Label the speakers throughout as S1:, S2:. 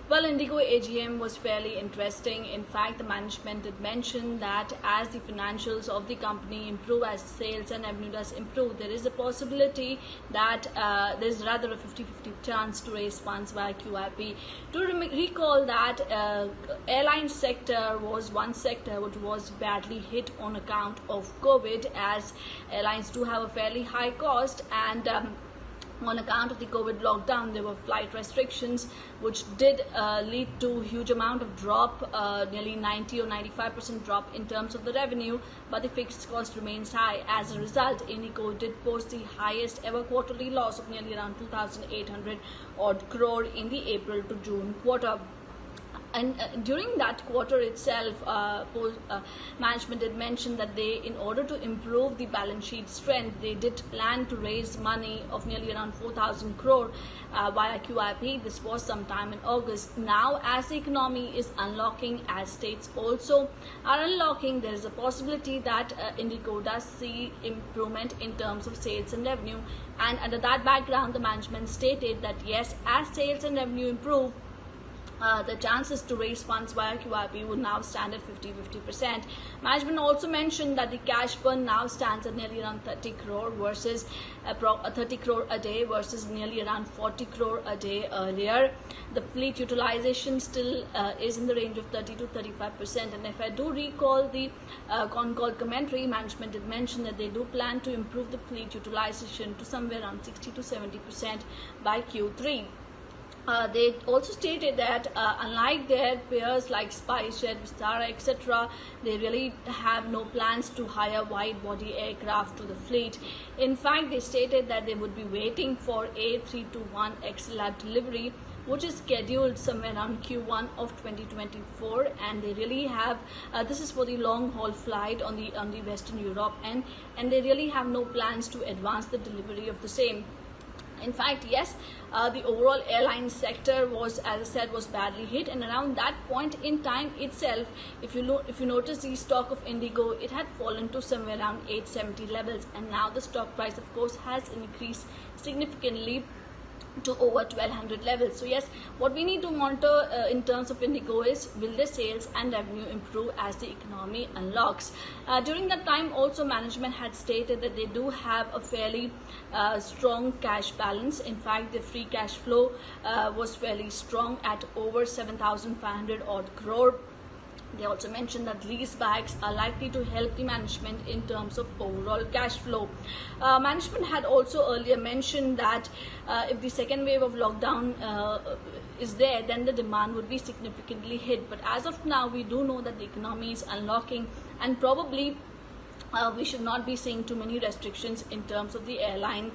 S1: Well, IndiGo AGM was fairly interesting. In fact, the management did mention that as the financials of the company improve, as sales and revenue does improve, there is a possibility that there's rather a 50-50 chance to raise funds via QIP. To recall that airline sector was one sector which was badly hit on account of COVID, as airlines do have a fairly high cost, and on account of the COVID lockdown, there were flight restrictions, which did lead to huge amount of drop, nearly 90 or 95% drop in terms of the revenue, but the fixed cost remains high. As a result, IndiGo did post the highest ever quarterly loss of nearly around 2,800 odd crore in the April to June quarter. And during that quarter itself, management did mention that they, in order to improve the balance sheet strength, they did plan to raise money of nearly around 4,000 crore via QIP. This was sometime in August. Now, as the economy is unlocking, as states also are unlocking, there is a possibility that IndiGo does see improvement in terms of sales and revenue. And under that background, the management stated that yes, as sales and revenue improve, the chances to raise funds via QIP would now stand at 50-50%. Management also mentioned that the cash burn now stands at nearly around 30 crore versus 30 crore a day versus nearly around 40 crore a day earlier. The fleet utilization still is in the range of 30 to 35%. And if I do recall the con call commentary, management did mention that they do plan to improve the fleet utilization to somewhere around 60 to 70% by Q3. They also stated that unlike their peers like SpiceJet, Vistara, etc., they really have no plans to hire wide-body aircraft to the fleet. In fact, they stated that they would be waiting for A321 XLR delivery, which is scheduled somewhere around Q1 of 2024, and they really have this is for the long-haul flight on the Western Europe, and they really have no plans to advance the delivery of the same. In fact, yes, the overall airline sector was, as I said, was badly hit, and around that point in time itself, if you notice the stock of IndiGo, it had fallen to somewhere around 870 levels, and now the stock price, of course, has increased significantly to over 1200 levels. So yes, what we need to monitor in terms of IndiGo is, will the sales and revenue improve as the economy unlocks. During that time also, management had stated that they do have a fairly strong cash balance. In fact, the free cash flow was fairly strong at over 7,500 odd crore. They also mentioned that lease backs are likely to help the management in terms of overall cash flow. Management had also earlier mentioned that if the second wave of lockdown is there, then the demand would be significantly hit. But as of now, we do know that the economy is unlocking, and probably we should not be seeing too many restrictions in terms of the airline,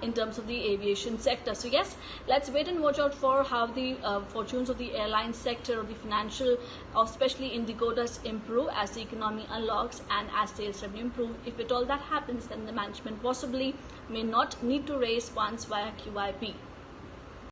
S1: in terms of the aviation sector. So yes, let's wait and watch out for how the fortunes of the airline sector or the financial, especially IndiGo, does improve as the economy unlocks and as sales revenue improve. If at all that happens, then the management possibly may not need to raise funds via QIP.